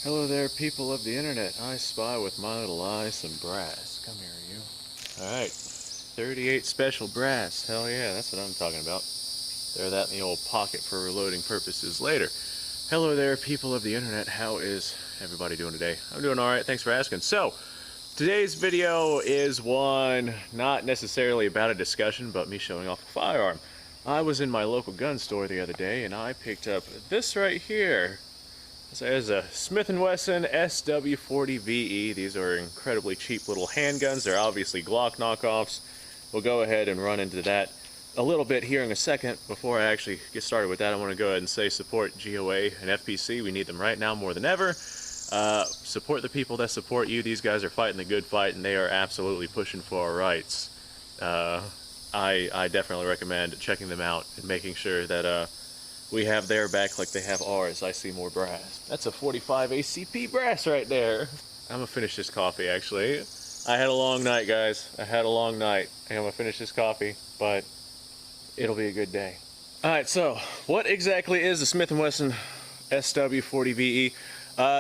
Hello there, people of the internet. I spy with my little eye some brass. Come here, you. Alright, 38 special brass. Hell yeah, that's what I'm talking about. Throw that in the old pocket for reloading purposes later. Hello there, people of the internet. How is everybody doing today? I'm doing alright, thanks for asking. So, today's video is one not necessarily about a discussion, but me showing off a firearm. I was in my local gun store the other day and I picked up this right here. This is a Smith & Wesson SW40VE. These are incredibly cheap little handguns. They're obviously Glock knockoffs. We'll go ahead and run into that a little bit here in a second. Before I actually get started with that, I want to go ahead and say support GOA and FPC. We need them right now more than ever. Support the people that support you. These guys are fighting the good fight and they are absolutely pushing for our rights. I definitely recommend checking them out and making sure that we have their back like they have ours. I see more brass. That's a 45 ACP brass right there. I'm gonna finish this coffee actually. I had a long night, guys. I had a long night. I'm gonna finish this coffee, but it'll be a good day. Alright, so what exactly is the Smith & Wesson SW40VE?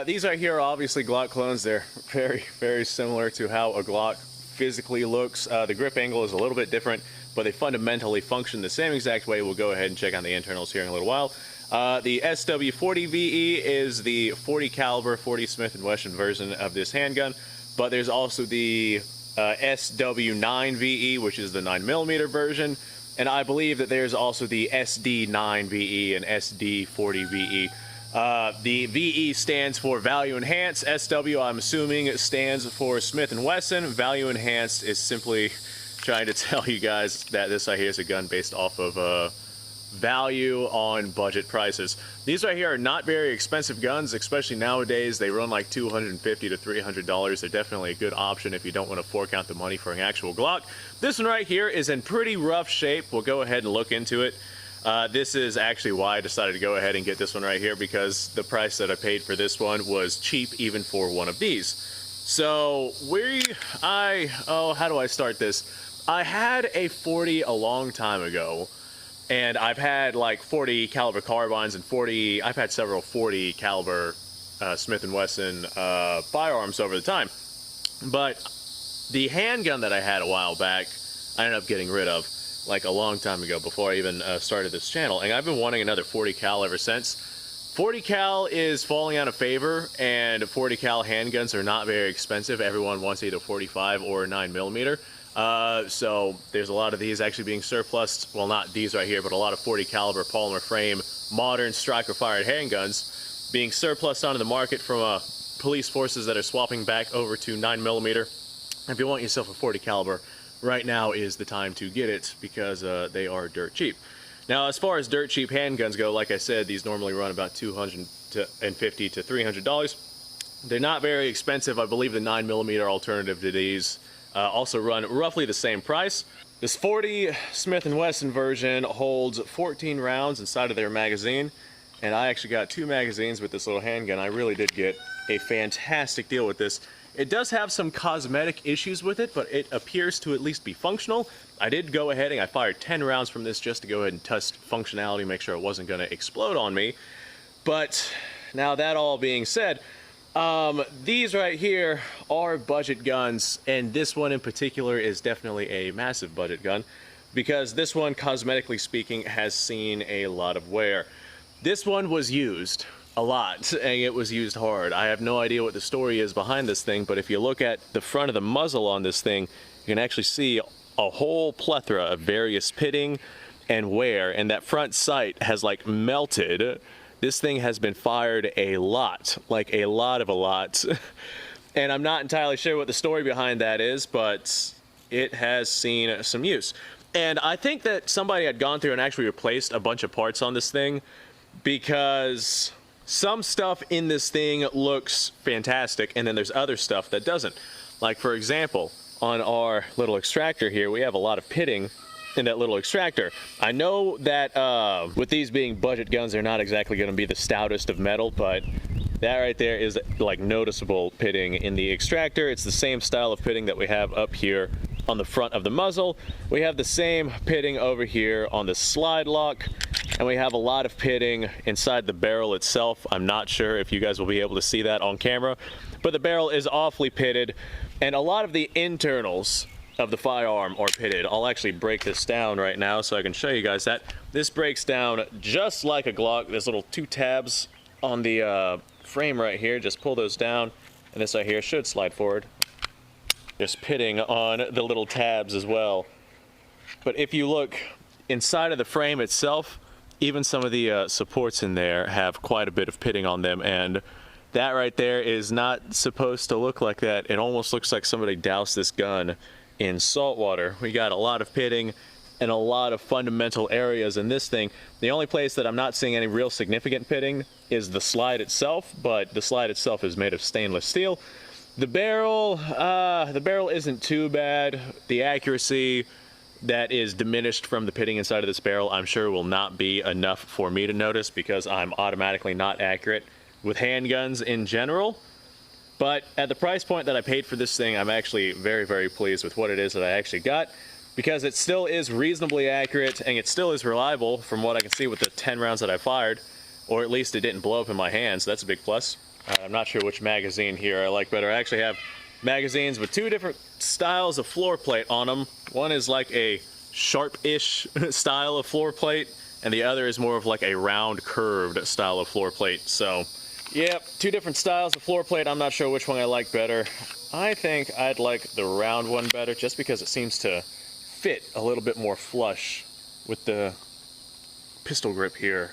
These right here are obviously Glock clones. They're very, very similar to how a Glock physically looks. The grip angle is a little bit different, but they fundamentally function the same exact way. We'll go ahead and check on the internals here in a little while. The SW40VE is the 40 caliber 40 Smith & Wesson version of this handgun, but there's also the SW9VE, which is the 9mm version, and I believe that there's also the SD9VE and SD40VE. The VE stands for Value Enhanced. SW, I'm assuming, stands for Smith & Wesson. Value Enhanced is simply trying to tell you guys that this right here is a gun based off of value on budget prices. These right here are not very expensive guns, especially nowadays. They run like $250 to $300. They're definitely a good option if you don't want to fork out the money for an actual Glock. This one right here is in pretty rough shape. We'll go ahead and look into it. This is actually why I decided to go ahead and get this one right here, because the price that I paid for this one was cheap even for one of these. So how do I start this? I had a 40 a long time ago, and I've had like 40 caliber carbines and I've had several 40 caliber Smith & Wesson firearms over the time. But the handgun that I had a while back, I ended up getting rid of like a long time ago before I even started this channel, and I've been wanting another 40 cal ever since. 40 cal is falling out of favor, and 40 cal handguns are not very expensive. Everyone wants either 45 or 9mm. So there's a lot of these actually being surplused. Well, not these right here, but a lot of 40 caliber polymer frame modern striker fired handguns being surplused onto the market from police forces that are swapping back over to 9mm. If you want yourself a 40 caliber, right now is the time to get it, because they are dirt cheap. Now, as far as dirt cheap handguns go, like I said, these normally run about $250 to $300. They're not very expensive. I believe the 9mm alternative to these also run roughly the same price. This 40 Smith & Wesson version holds 14 rounds inside of their magazine, and I actually got 2 magazines with this little handgun. I really did get a fantastic deal with this. It does have some cosmetic issues with it, but it appears to at least be functional. I did go ahead and I fired 10 rounds from this just to go ahead and test functionality, make sure it wasn't going to explode on me. But now, that all being said, these right here are budget guns, and this one in particular is definitely a massive budget gun, because this one, cosmetically speaking, has seen a lot of wear. This one was used a lot, and it was used hard. I have no idea what the story is behind this thing, but if you look at the front of the muzzle on this thing, you can actually see a whole plethora of various pitting and wear, and that front sight has like melted. This thing has been fired a lot, like a lot. And I'm not entirely sure what the story behind that is, but it has seen some use. And I think that somebody had gone through and actually replaced a bunch of parts on this thing, because some stuff in this thing looks fantastic, and then there's other stuff that doesn't. Like, for example, on our little extractor here, we have a lot of pitting in that little extractor. I know that with these being budget guns, they're not exactly going to be the stoutest of metal, but that right there is like noticeable pitting in the extractor. It's the same style of pitting that we have up here on the front of the muzzle. We have the same pitting over here on the slide lock. and we have a lot of pitting inside the barrel itself. I'm not sure if you guys will be able to see that on camera, but the barrel is awfully pitted, and a lot of the internals of the firearm are pitted. I'll actually break this down right now so I can show you guys that. This breaks down just like a Glock. There's little 2 tabs on the frame right here. Just pull those down, and this right here should slide forward. There's pitting on the little tabs as well. But if you look inside of the frame itself, even some of the supports in there have quite a bit of pitting on them, and that right there is not supposed to look like that. It almost looks like somebody doused this gun in salt water. We got a lot of pitting and a lot of fundamental areas in this thing. The only place that I'm not seeing any real significant pitting is the slide itself, but the slide itself is made of stainless steel. The barrel isn't too bad. The accuracy that is diminished from the pitting inside of this barrel, I'm sure will not be enough for me to notice, because I'm automatically not accurate with handguns in general. But at the price point that I paid for this thing, I'm actually very, very pleased with what it is that I actually got, because it still is reasonably accurate and it still is reliable from what I can see with the 10 rounds that I fired, or at least it didn't blow up in my hand, so that's a big plus. I'm not sure which magazine here I like better. I actually have magazines with 2 different styles of floor plate on them. One is like a sharp-ish style of floor plate, and the other is more of like a round curved style of floor plate. So yep, 2 different styles of floor plate. I'm not sure which one I like better. I think I'd like the round one better, just because it seems to fit a little bit more flush with the pistol grip here.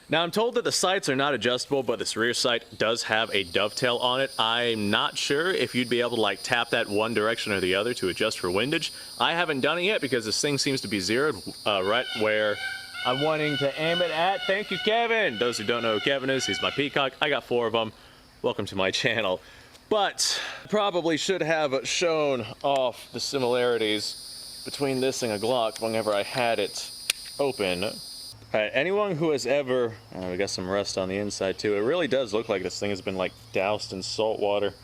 Now, I'm told that the sights are not adjustable, but this rear sight does have a dovetail on it. I'm not sure if you'd be able to like tap that one direction or the other to adjust for windage. I haven't done it yet because this thing seems to be zeroed right where I'm wanting to aim it at. Thank you, Kevin. Those who don't know who Kevin is, he's my peacock. I got 4 of them. Welcome to my channel. But probably should have shown off the similarities between this and a Glock whenever I had it open. Alright, anyone who has ever, we got some rust on the inside too, it really does look like this thing has been like doused in salt water,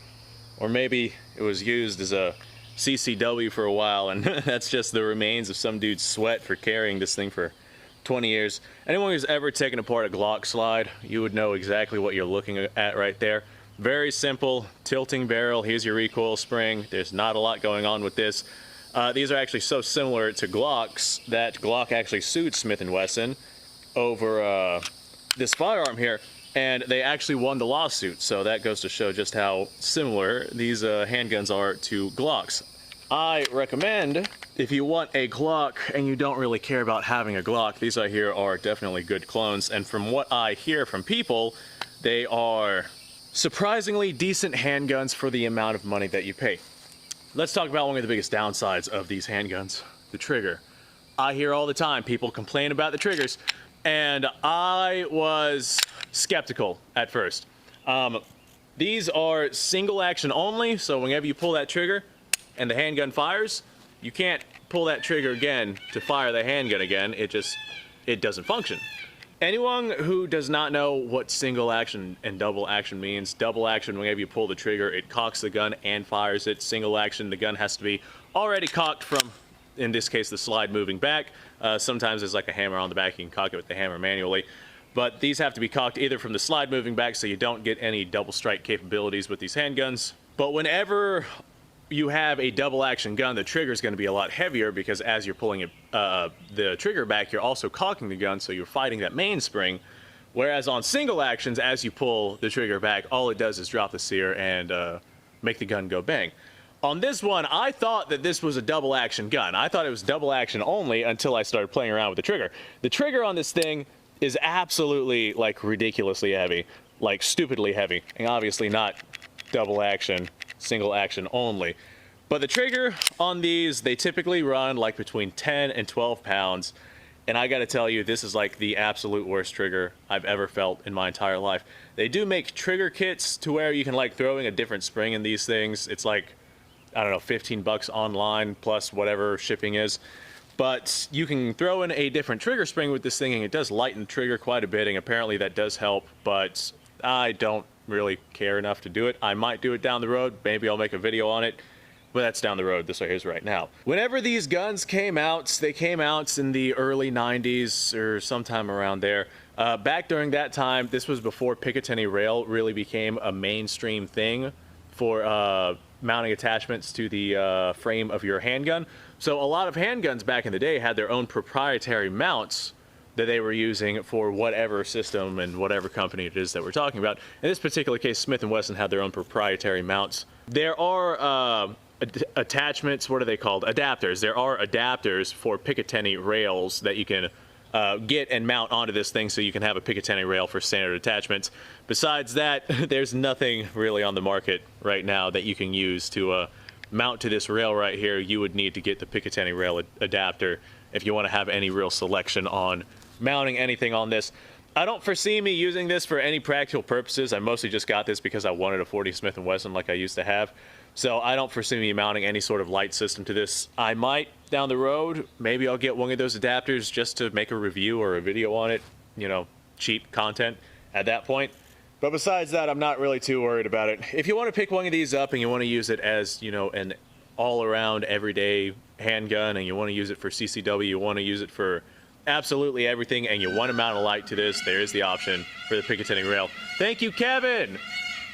or maybe it was used as a CCW for a while and that's just the remains of some dude's sweat for carrying this thing for 20 years. Anyone who's ever taken apart a Glock slide, you would know exactly what you're looking at right there. Very simple, tilting barrel, here's your recoil spring, there's not a lot going on with this. These are actually so similar to Glocks that Glock actually sued Smith & Wesson over this firearm here, and they actually won the lawsuit, so that goes to show just how similar these handguns are to Glocks. I recommend, if you want a Glock and you don't really care about having a Glock, these right here are definitely good clones, and from what I hear from people, they are surprisingly decent handguns for the amount of money that you pay. Let's talk about one of the biggest downsides of these handguns, the trigger. I hear all the time people complain about the triggers, and I was skeptical at first. These are single action only, so whenever you pull that trigger and the handgun fires, you can't pull that trigger again to fire the handgun again. It doesn't function. Anyone who does not know what single action and double action means, double action, whenever you pull the trigger, it cocks the gun and fires it. Single action, the gun has to be already cocked from, in this case, the slide moving back. Sometimes there's like a hammer on the back, you can cock it with the hammer manually. But these have to be cocked either from the slide moving back, so you don't get any double strike capabilities with these handguns. But whenever you have a double action gun, the trigger is going to be a lot heavier, because as you're pulling it, the trigger back, you're also cocking the gun, so you're fighting that mainspring. Whereas on single actions, as you pull the trigger back, all it does is drop the sear and make the gun go bang. On this one, I thought that this was a double action gun. I thought it was double action only until I started playing around with the trigger. The trigger on this thing is absolutely like ridiculously heavy, like stupidly heavy, and obviously not double action, single action only. But the trigger on these, they typically run like between 10 and 12 pounds. And I gotta tell you, this is like the absolute worst trigger I've ever felt in my entire life. They do make trigger kits to where you can like throw in a different spring in these things. It's like, I don't know, 15 bucks online plus whatever shipping is. But you can throw in a different trigger spring with this thing, and it does lighten the trigger quite a bit, and apparently that does help, but I don't really care enough to do it. I might do it down the road. Maybe I'll make a video on it. But that's down the road. This right here is right now. Whenever these guns came out, they came out in the early 90s or sometime around there. Back during that time, this was before Picatinny rail really became a mainstream thing for mounting attachments to the frame of your handgun. So a lot of handguns back in the day had their own proprietary mounts that they were using for whatever system and whatever company it is that we're talking about. In this particular case, Smith & Wesson had their own proprietary mounts. There are attachments, what are they called? Adapters. There are adapters for Picatinny rails that you can get and mount onto this thing so you can have a Picatinny rail for standard attachments. Besides that, there's nothing really on the market right now that you can use to mount to this rail right here. You would need to get the Picatinny rail adapter if you want to have any real selection on mounting anything on this. I don't foresee me using this for any practical purposes. I mostly just got this because I wanted a 40 Smith & Wesson like I used to have. So I don't foresee me mounting any sort of light system to this. I might down the road. Maybe I'll get one of those adapters just to make a review or a video on it. You know, cheap content at that point. But besides that, I'm not really too worried about it. If you want to pick one of these up and you want to use it as, you know, an all-around everyday handgun, and you want to use it for CCW, you want to use it for absolutely everything, and you want to mount a light to this, there is the option for the Picatinny rail. Thank you, Kevin!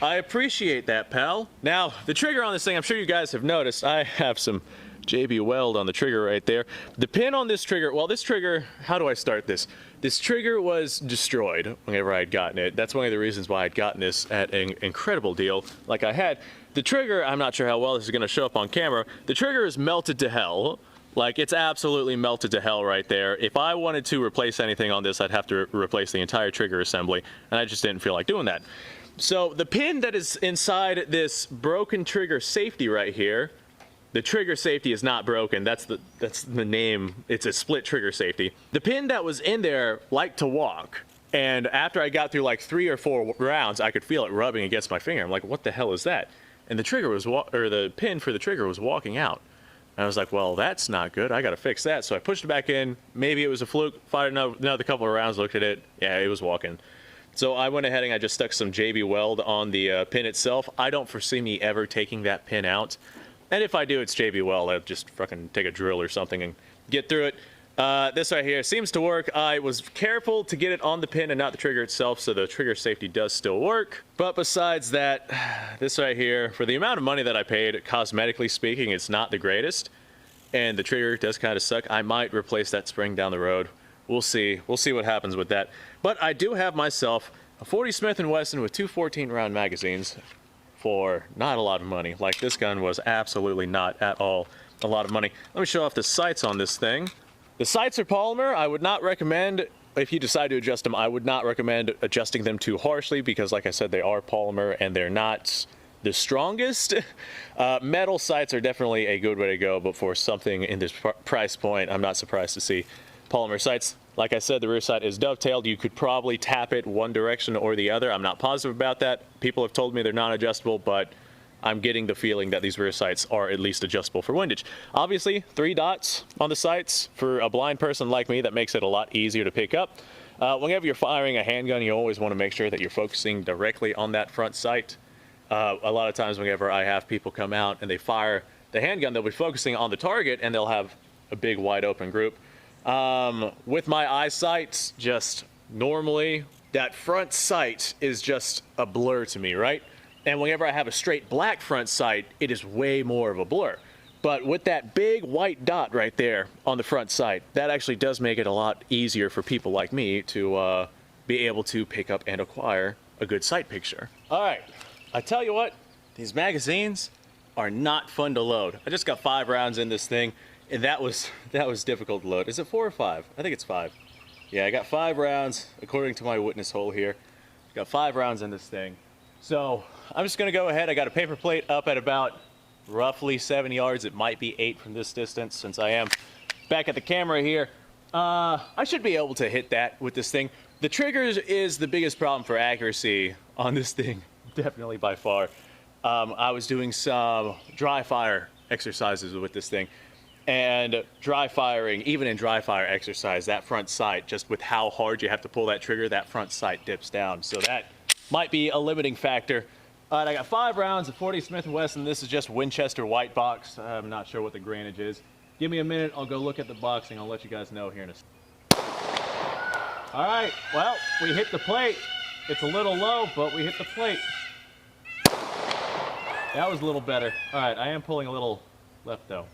I appreciate that, pal. Now, the trigger on this thing, I'm sure you guys have noticed, I have some JB Weld on the trigger right there. The pin on this trigger, well, this trigger, how do I start this? This trigger was destroyed whenever I had gotten it. That's one of the reasons why I'd gotten this at an incredible deal like I had. The trigger, I'm not sure how well this is going to show up on camera. The trigger is melted to hell. Like, it's absolutely melted to hell right there. If I wanted to replace anything on this, I'd have to replace the entire trigger assembly, and I just didn't feel like doing that. So the pin that is inside this broken trigger safety right here, the trigger safety is not broken. That's the name. It's a split trigger safety. The pin that was in there liked to walk. And after I got through like 3 or 4 rounds, I could feel it rubbing against my finger. I'm like, what the hell is that? And the trigger was, the pin for the trigger was walking out. And I was like, well, that's not good. I got to fix that. So I pushed it back in. Maybe it was a fluke. Fired another couple of rounds, looked at it. Yeah, it was walking. So I went ahead and I just stuck some JB Weld on the pin itself. I don't foresee me ever taking that pin out. And if I do, it's JB Weld. I'll just fucking take a drill or something and get through it. This right here seems to work. I was careful to get it on the pin and not the trigger itself, so the trigger safety does still work. But besides that, this right here, for the amount of money that I paid, cosmetically speaking, it's not the greatest. And the trigger does kind of suck. I might replace that spring down the road. We'll see. We'll see what happens with that. But I do have myself a 40 Smith & Wesson with 2 14-round magazines for not a lot of money. Like, this gun was absolutely not at all a lot of money. Let me show off the sights on this thing. The sights are polymer. I would not recommend, if you decide to adjust them, I would not recommend adjusting them too harshly because, like I said, they are polymer and they're not the strongest. Metal sights are definitely a good way to go, but for something in this price point, I'm not surprised to see polymer sights. Like I said, the rear sight is dovetailed. You could probably tap it one direction or the other. I'm not positive about that. People have told me they're not adjustable, but I'm getting the feeling that these rear sights are at least adjustable for windage. Obviously, 3 dots on the sights. For a blind person like me, that makes it a lot easier to pick up. Whenever you're firing a handgun, you always want to make sure that you're focusing directly on that front sight. A lot of times whenever I have people come out and they fire the handgun, they'll be focusing on the target and they'll have a big wide open group. With my eyesight, just normally, that front sight is just a blur to me, right? And whenever I have a straight black front sight, it is way more of a blur. But with that big white dot right there on the front sight, that actually does make it a lot easier for people like me to be able to pick up and acquire a good sight picture. All right, I tell you what, these magazines are not fun to load. I just got 5 rounds in this thing, and that was difficult to load. Is it 4 or 5? I think it's 5. Yeah, I got 5 rounds, according to my witness hole here. Got 5 rounds in this thing. So I'm just gonna go ahead. I got a paper plate up at about roughly 7 yards. It might be 8 from this distance since I am back at the camera here. I should be able to hit that with this thing. The triggers is the biggest problem for accuracy on this thing, definitely by far. I was doing some dry fire exercises with this thing. And dry firing, even in dry fire exercise, that front sight, just with how hard you have to pull that trigger, that front sight dips down. So that might be a limiting factor. All right, I got 5 rounds of 40 Smith & Wesson. This is just Winchester white box. I'm not sure what the grainage is. Give me a minute, I'll go look at the boxing. I'll let you guys know here in a second. All right, well, we hit the plate. It's a little low, but we hit the plate. That was a little better. All right, I am pulling a little left though.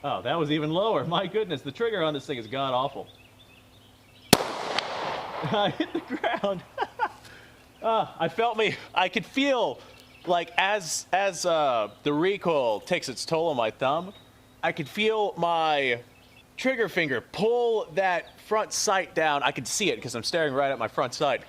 Oh, that was even lower. My goodness, the trigger on this thing is god-awful. I hit the ground. I could feel, like, as the recoil takes its toll on my thumb, I could feel my trigger finger pull that front sight down. I could see it because I'm staring right at my front sight.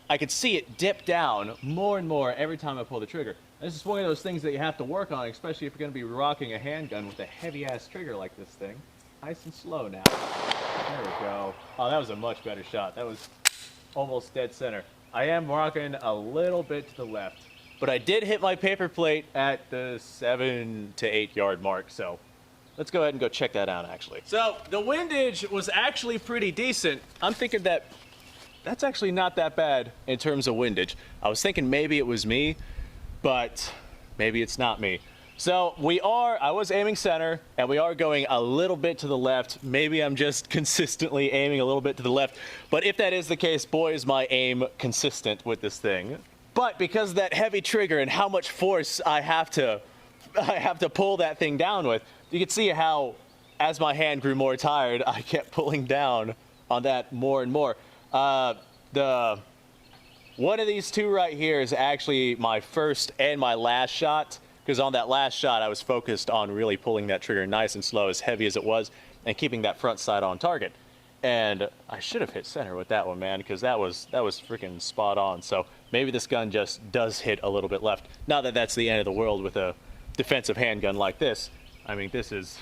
I could see it dip down more and more every time I pull the trigger. This is one of those things that you have to work on, especially if you're going to be rocking a handgun with a heavy-ass trigger like this thing. Nice and slow now. There we go. Oh, that was a much better shot. That was almost dead center. I am rocking a little bit to the left, but I did hit my paper plate at the 7 to 8 yard mark, so let's go ahead and go check that out, actually. So the windage was actually pretty decent. I'm thinking that's actually not that bad in terms of windage. I was thinking maybe it was me, but maybe it's not me. So I was aiming center, and we are going a little bit to the left. Maybe I'm just consistently aiming a little bit to the left. But if that is the case, boy, is my aim consistent with this thing. But because of that heavy trigger and how much force I have to pull that thing down with, you can see how, as my hand grew more tired, I kept pulling down on that more and more. One of these two right here is actually my first and my last shot. Because on that last shot, I was focused on really pulling that trigger nice and slow, as heavy as it was, and keeping that front sight on target. And I should have hit center with that one, man, because that was freaking spot on. So maybe this gun just does hit a little bit left. Not that that's the end of the world with a defensive handgun like this. I mean, this is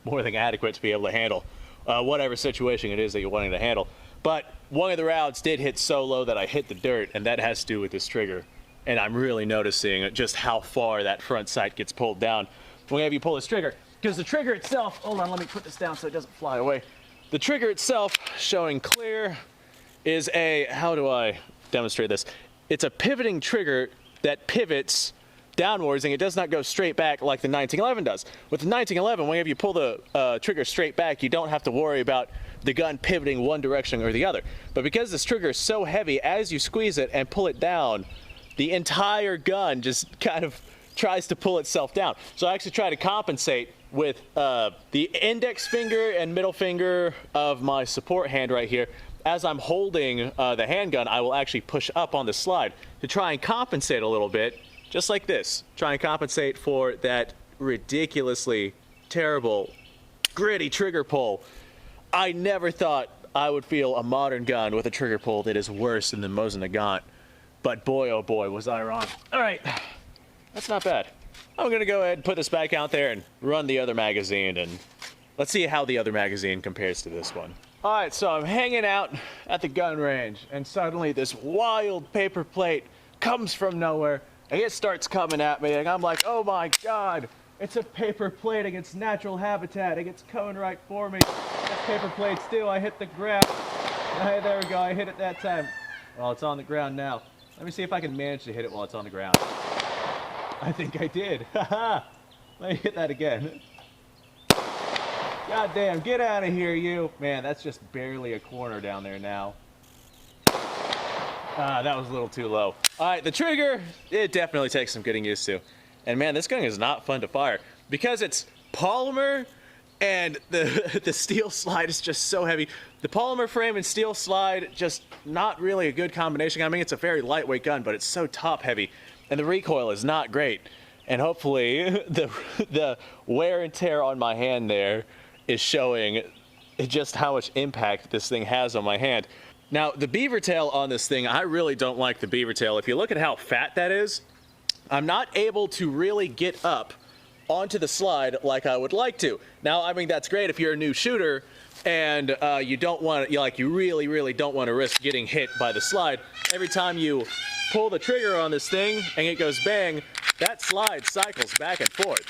more than adequate to be able to handle whatever situation it is that you're wanting to handle. But one of the rounds did hit so low that I hit the dirt, and that has to do with this trigger. And I'm really noticing just how far that front sight gets pulled down whenever you pull this trigger. Because the trigger itself, hold on, let me put this down so it doesn't fly away. The trigger itself, showing clear, is how do I demonstrate this? It's a pivoting trigger that pivots downwards, and it does not go straight back like the 1911 does. With the 1911, whenever you pull the trigger straight back, you don't have to worry about the gun pivoting one direction or the other. But because this trigger is so heavy, as you squeeze it and pull it down, the entire gun just kind of tries to pull itself down. So I actually try to compensate with the index finger and middle finger of my support hand right here. As I'm holding the handgun, I will actually push up on the slide to try and compensate a little bit, just like this. Try and compensate for that ridiculously terrible, gritty trigger pull. I never thought I would feel a modern gun with a trigger pull that is worse than the Mosin Nagant. But boy, oh boy, was I wrong. All right, that's not bad. I'm gonna go ahead and put this back out there and run the other magazine, and let's see how the other magazine compares to this one. All right, so I'm hanging out at the gun range, and suddenly this wild paper plate comes from nowhere, and it starts coming at me, and I'm like, oh my God, it's a paper plate against natural habitat. It gets coming right for me. That paper plate still, I hit the ground. Hey, there we go, I hit it that time. Well, it's on the ground now. Let me see if I can manage to hit it while it's on the ground. I think I did. Haha. Let me hit that again. God damn, get out of here, you. Man, that's just barely a corner down there now. That was a little too low. All right, the trigger, it definitely takes some getting used to. And man, this gun is not fun to fire because it's polymer and the steel slide is just so heavy. The polymer frame and steel slide, just not really a good combination. I mean, it's a very lightweight gun, but it's so top heavy. And the recoil is not great. And hopefully the wear and tear on my hand there is showing just how much impact this thing has on my hand. Now, the beaver tail on this thing, I really don't like the beaver tail. If you look at how fat that is, I'm not able to really get up onto the slide like I would like to. Now, I mean, that's great if you're a new shooter and you don't want to, you really don't want to risk getting hit by the slide. Every time you pull the trigger on this thing and it goes bang, that slide cycles back and forth.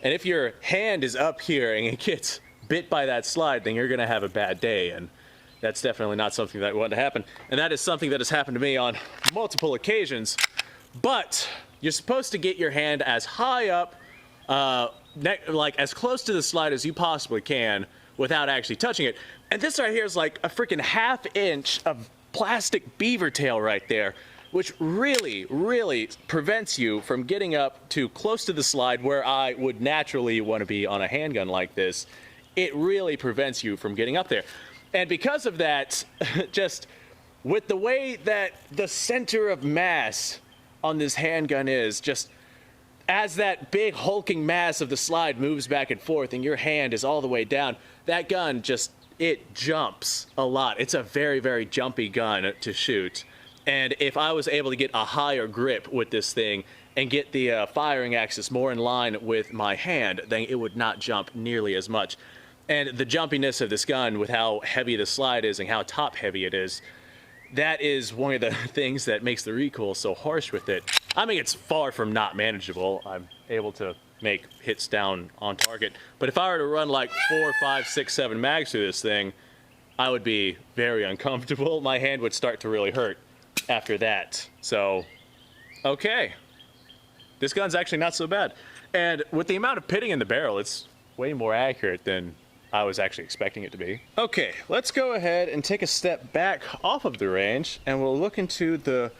And if your hand is up here and it gets bit by that slide, then you're gonna have a bad day. And that's definitely not something that wanted to happen. And that is something that has happened to me on multiple occasions. But you're supposed to get your hand as high up, like as close to the slide as you possibly can without actually touching it. And this right here is like a freaking ½ inch of plastic beaver tail right there, which really, really prevents you from getting up too close to the slide where I would naturally want to be on a handgun like this. It really prevents you from getting up there. And because of that, just with the way that the center of mass on this handgun is, just as that big hulking mass of the slide moves back and forth and your hand is all the way down, that gun just, it jumps a lot. It's a very, very jumpy gun to shoot. And if I was able to get a higher grip with this thing and get the firing axis more in line with my hand, then it would not jump nearly as much. And the jumpiness of this gun with how heavy the slide is and how top heavy it is, that is one of the things that makes the recoil so harsh with it. I mean, it's far from not manageable. I'm able to make hits down on target. But if I were to run like 4, 5, 6, 7 mags through this thing, I would be very uncomfortable. My hand would start to really hurt after that. So, okay. This gun's actually not so bad. And with the amount of pitting in the barrel, it's way more accurate than I was actually expecting it to be. Okay, let's go ahead and take a step back off of the range and we'll look into the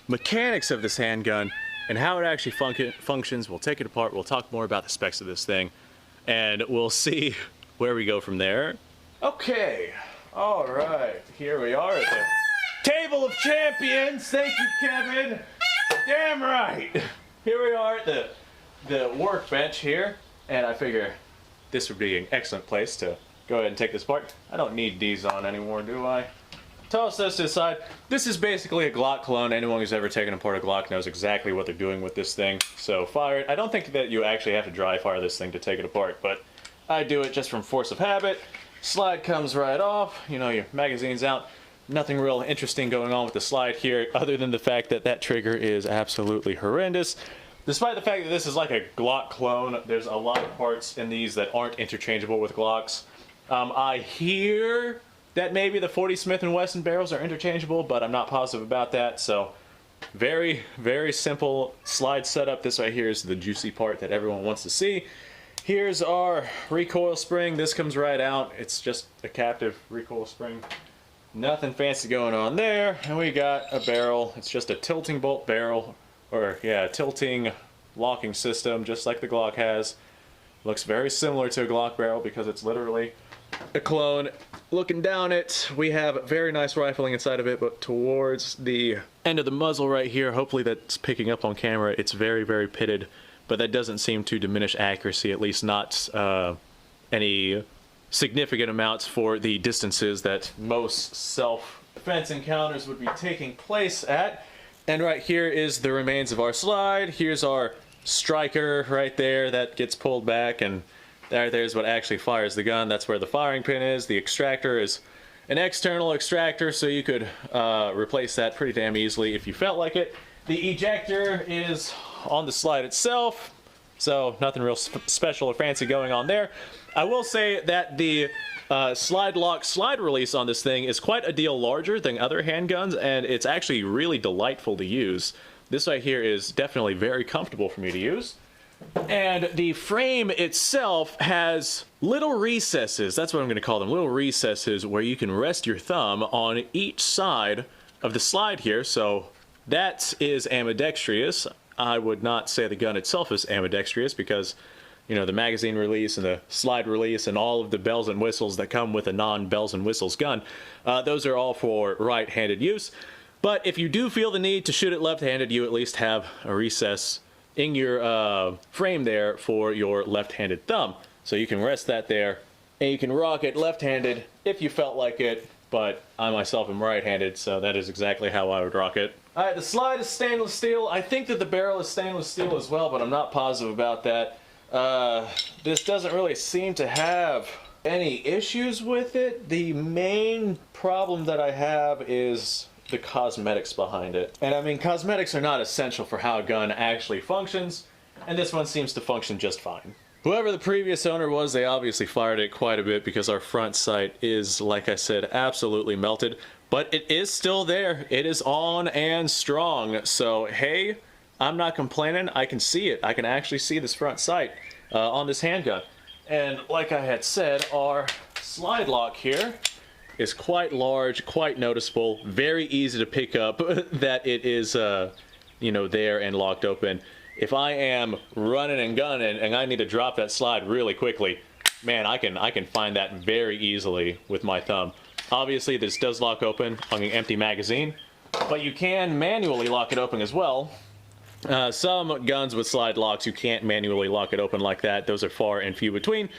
mechanics of this handgun and how it actually functions. We'll take it apart, we'll talk more about the specs of this thing, and we'll see where we go from there. Okay, all right, here we are at the Table of Champions. Thank you, Kevin. Damn right. Here we are at the workbench here, and I figure this would be an excellent place to go ahead and take this apart. I don't need these on anymore, do I? Toss this to the side. This is basically a Glock clone. Anyone who's ever taken apart a Glock knows exactly what they're doing with this thing. So fire it. I don't think that you actually have to dry fire this thing to take it apart, but I do it just from force of habit. Slide comes right off. You know, your magazine's out. Nothing real interesting going on with the slide here other than the fact that that trigger is absolutely horrendous. Despite the fact that this is like a Glock clone, there's a lot of parts in these that aren't interchangeable with Glocks. I hear that maybe the 40 Smith & Wesson barrels are interchangeable, but I'm not positive about that. So very, very simple slide setup. This right here is the juicy part that everyone wants to see. Here's our recoil spring. This comes right out. It's just a captive recoil spring. Nothing fancy going on there. And we got a barrel. It's just a tilting bolt barrel. Or yeah, a tilting locking system, just like the Glock has. Looks very similar to a Glock barrel because it's literally a clone. Looking down it, we have very nice rifling inside of it, but towards the end of the muzzle right here, hopefully that's picking up on camera, it's very, very pitted, but that doesn't seem to diminish accuracy, at least not any significant amounts for the distances that most self-defense encounters would be taking place at. And right here is the remains of our slide. Here's our striker right there that gets pulled back, and there's what actually fires the gun. That's where the firing pin is. The extractor is an external extractor, so you could replace that pretty damn easily if you felt like it. The ejector is on the slide itself, so nothing real special or fancy going on there. I will say that the slide lock slide release on this thing is quite a deal larger than other handguns, and it's actually really delightful to use. This right here is definitely very comfortable for me to use. And the frame itself has little recesses, that's what I'm going to call them, little recesses where you can rest your thumb on each side of the slide here, so that is ambidextrous. I would not say the gun itself is ambidextrous because, you know, the magazine release and the slide release and all of the bells and whistles that come with a non-bells and whistles gun, those are all for right-handed use. But if you do feel the need to shoot it left-handed, you at least have a recess in your frame there for your left-handed thumb. So you can rest that there, and you can rock it left-handed if you felt like it, but I myself am right-handed, so that is exactly how I would rock it. Alright, the slide is stainless steel. I think that the barrel is stainless steel as well, but I'm not positive about that. This doesn't really seem to have any issues with it. The main problem that I have is the cosmetics behind it. And I mean, cosmetics are not essential for how a gun actually functions, and this one seems to function just fine. Whoever the previous owner was, they obviously fired it quite a bit because our front sight is, like I said, absolutely melted. But it is still there. It is on and strong. So, hey, I'm not complaining. I can see it. I can actually see this front sight on this handgun. And like I had said, our slide lock here is quite large, quite noticeable, very easy to pick up that it is, you know, there and locked open. If I am running and gunning and I need to drop that slide really quickly, man, I can find that very easily with my thumb. Obviously, this does lock open on an empty magazine, but you can manually lock it open as well. Some guns with slide locks, you can't manually lock it open like that. Those are far and few between.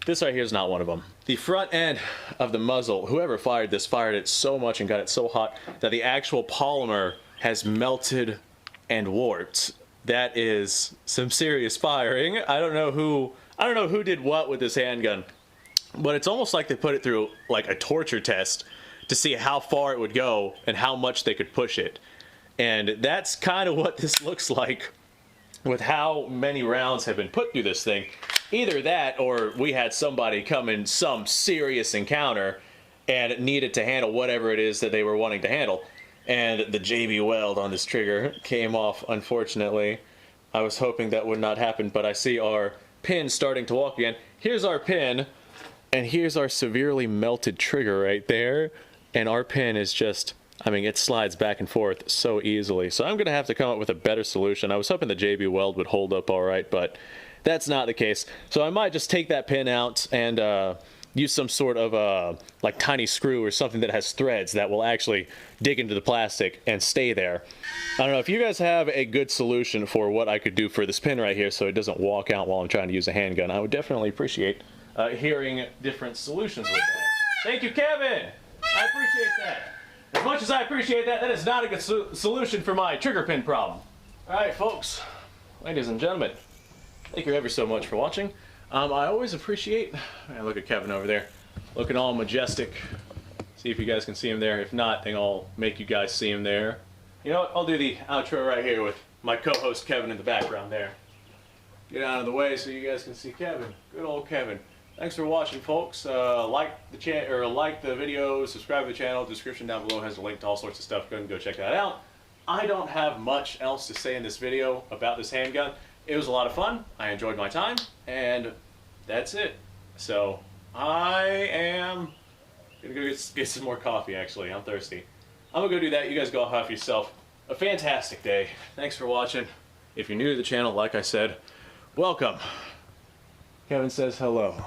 This right here is not one of them. The front end of the muzzle, whoever fired this fired it so much and got it so hot that the actual polymer has melted and warped. That is some serious firing. I don't know who did what with this handgun, but it's almost like they put it through like a torture test to see how far it would go and how much they could push it. And that's kind of what this looks like with how many rounds have been put through this thing. Either that or we had somebody come in some serious encounter and needed to handle whatever it is that they were wanting to handle. And the JB weld on this trigger came off, unfortunately. I was hoping that would not happen, but I see our pin starting to walk again. Here's our pin, and here's our severely melted trigger right there. And our pin is just, I mean, it slides back and forth so easily. So I'm going to have to come up with a better solution. I was hoping the JB weld would hold up all right, but that's not the case. So I might just take that pin out and use some sort of like tiny screw or something that has threads that will actually dig into the plastic and stay there. I don't know if you guys have a good solution for what I could do for this pin right here so it doesn't walk out while I'm trying to use a handgun. I would definitely appreciate hearing different solutions with that. Thank you, Kevin! I appreciate that. As much as I appreciate that, that is not a good solution for my trigger pin problem. Alright folks, ladies and gentlemen, thank you ever so much for watching. I always appreciate, man, look at Kevin over there, looking all majestic. See if you guys can see him there. If not, then I'll make you guys see him there. You know what, I'll do the outro right here with my co-host Kevin in the background there. Get out of the way so you guys can see Kevin. Good old Kevin. Thanks for watching, folks. Like the video, subscribe to the channel. Description down below has a link to all sorts of stuff. Go ahead and go check that out. I don't have much else to say in this video about this handgun. It was a lot of fun. I enjoyed my time, and that's it. So I am gonna go get some more coffee. Actually, I'm thirsty. I'm gonna go do that. You guys go have yourself a fantastic day. Thanks for watching. If you're new to the channel, like I said, welcome. Kevin says hello.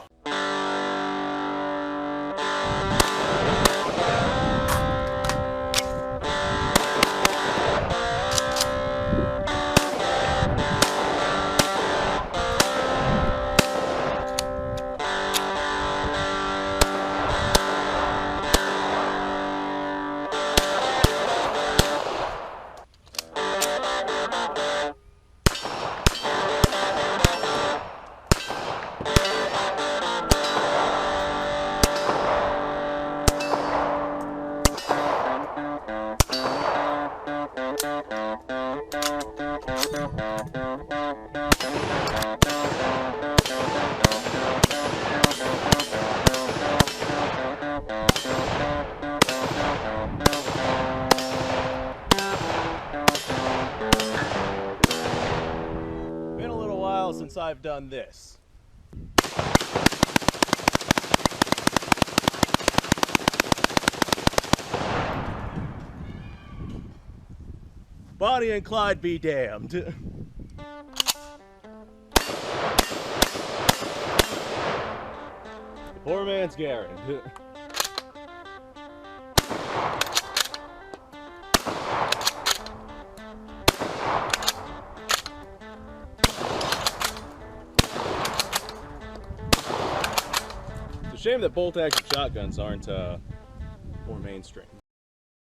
Been a little while since I've done this. Bonnie and Clyde be damned. Poor man's Garrett. It's a shame that bolt-action shotguns aren't more mainstream.